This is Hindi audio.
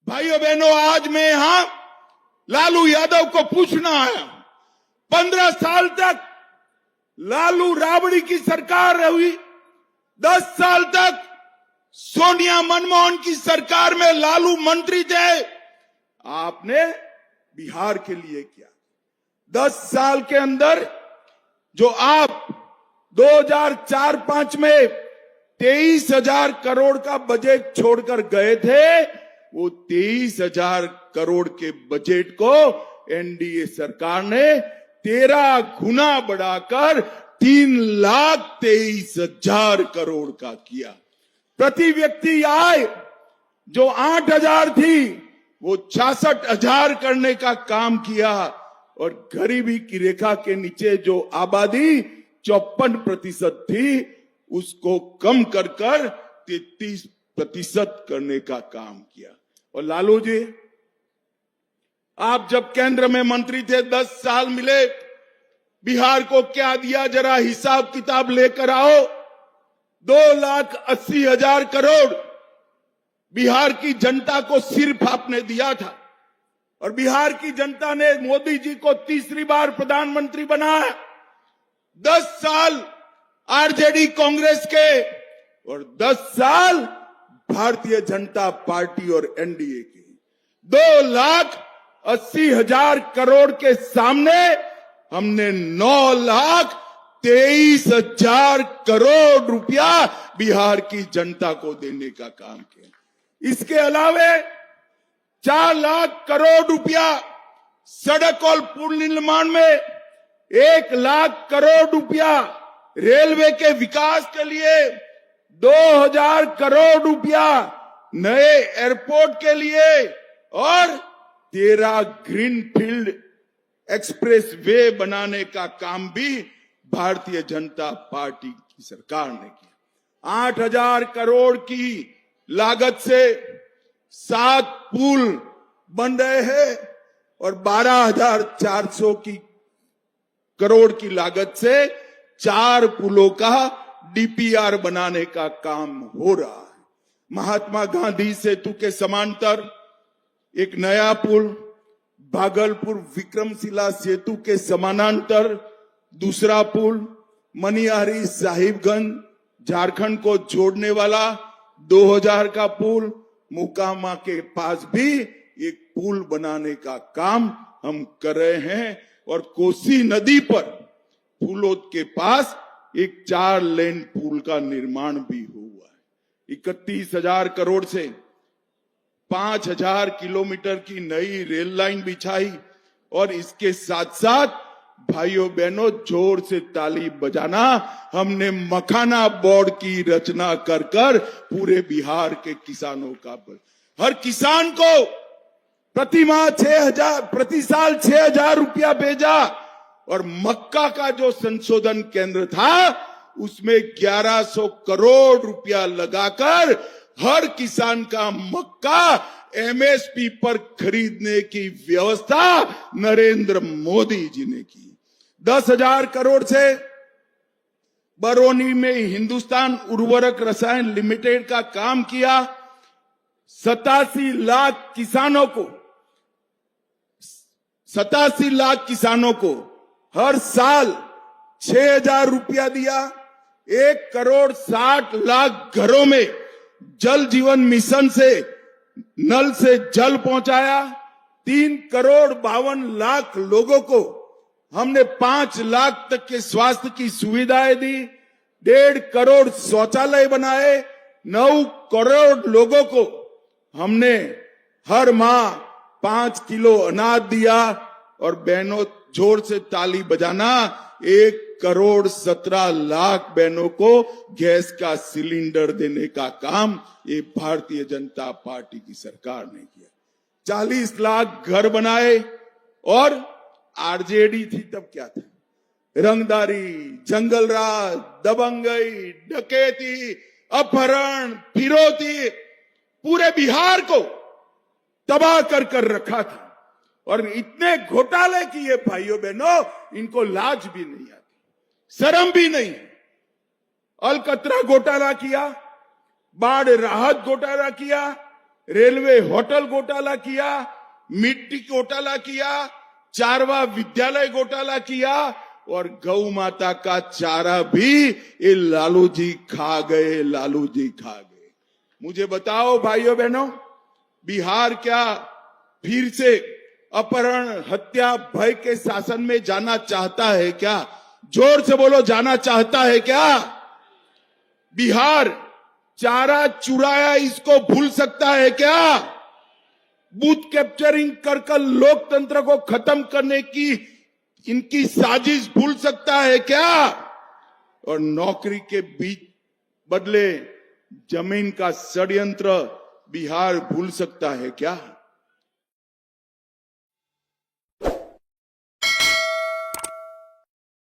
भाइयों बहनों, आज मैं यहां लालू यादव को पूछना आया। 15 साल तक लालू राबड़ी की सरकार रही, 10 साल तक सोनिया मनमोहन की सरकार में लालू मंत्री थे। आपने बिहार के लिए किया। 10 साल के अंदर जो आप 2004-05 में 23,000 करोड़ का बजट छोड़कर गए थे, वो 23,000 करोड़ के बजट को एनडीए सरकार ने 13 गुना बढ़ाकर 3,23,000 करोड़ का किया। प्रति व्यक्ति आय जो 8,000 थी वो 66,000 करने का काम किया, और गरीबी की रेखा के नीचे जो आबादी 54% थी उसको कम कर 33% करने का काम किया। और लालू जी, आप जब केंद्र में मंत्री थे, 10 साल मिले, बिहार को क्या दिया जरा हिसाब किताब लेकर आओ। 2,80,000 करोड़ बिहार की जनता को सिर्फ आपने दिया था, और बिहार की जनता ने मोदी जी को तीसरी बार प्रधानमंत्री बनाया। 10 साल आरजेडी कांग्रेस के और 10 साल भारतीय जनता पार्टी और एनडीए की। 2,80,000 करोड़ के सामने हमने 9,23,000 करोड़ रुपया बिहार की जनता को देने का काम किया। इसके अलावे 4 लाख करोड़ रुपया सड़क और पुल निर्माण में, 1 लाख करोड़ रुपया रेलवे के विकास के लिए, 2,000 करोड़ रुपया नए एयरपोर्ट के लिए, और 13 ग्रीनफील्ड एक्सप्रेस वे बनाने का काम भी भारतीय जनता पार्टी की सरकार ने किया। 8,000 करोड़ की लागत से 7 पुल बन रहे हैं, और 12,400 करोड़ की लागत से 4 पुलों का डीपीआर बनाने का काम हो रहा है। महात्मा गांधी सेतु के समांतर एक नया पुल, भागलपुर विक्रमशिला सेतु के समानांतर दूसरा पुल, मनिहारी साहिबगंज झारखंड को जोड़ने वाला 2,000 का पुल, मोकामा के पास भी एक पुल बनाने का काम हम कर रहे हैं। और कोसी नदी पर फूलोद के पास एक 4 लेन पुल का निर्माण भी हुआ है। 31,000 करोड़ से 5,000 किलोमीटर की नई रेल लाइन बिछाई, और इसके साथ साथ भाइयों बहनों, जोर से ताली बजाना, हमने मखाना बोर्ड की रचना कर पूरे बिहार के किसानों का हर किसान को प्रति साल 6,000 रुपया भेजा, और मक्का का जो संशोधन केंद्र था उसमें 1,100 करोड़ रुपया लगाकर हर किसान का मक्का एमएसपी पर खरीदने की व्यवस्था नरेंद्र मोदी जी ने की। 10,000 करोड़ से बरौनी में हिंदुस्तान उर्वरक रसायन लिमिटेड का काम किया। 87 लाख किसानों को हर साल 6,000 रुपया दिया। 1,60,00,000 घरों में जल जीवन मिशन से नल से जल पहुंचाया। 3,52,00,000 लोगों को हमने 5 लाख तक के स्वास्थ्य की सुविधाएं दी। 1.5 करोड़ शौचालय बनाए। 9 करोड़ लोगों को हमने हर माह 5 किलो अनाज दिया। और बहनों, जोर से ताली बजाना, 1,17,00,000 बहनों को गैस का सिलेंडर देने का काम ये भारतीय जनता पार्टी की सरकार ने किया। 40 लाख घर बनाए। और आरजेडी थी तब क्या था? रंगदारी, जंगलराज, दबंगई, डकैती, अपहरण, फिरौती, पूरे बिहार को तबाह कर रखा था। और इतने घोटाले किए भाइयों बहनों, इनको लाज भी नहीं आती, शर्म भी नहीं है। अलकतरा घोटाला किया, बाढ़ राहत घोटाला किया, रेलवे होटल घोटाला किया, मिट्टी घोटाला किया, चारवा विद्यालय घोटाला किया और गौ माता का चारा भी ये लालू जी खा गए, लालू जी खा गए। मुझे बताओ भाइयों बहनों, बिहार क्या फिर से अपहरण, हत्या, भय के शासन में जाना चाहता है क्या? जोर से बोलो, जाना चाहता है क्या? बिहार चारा चुराया इसको भूल सकता है क्या? बूथ कैप्चरिंग कर लोकतंत्र को खत्म करने की इनकी साजिश भूल सकता है क्या? और नौकरी के बीच बदले जमीन का षड्यंत्र बिहार भूल सकता है क्या?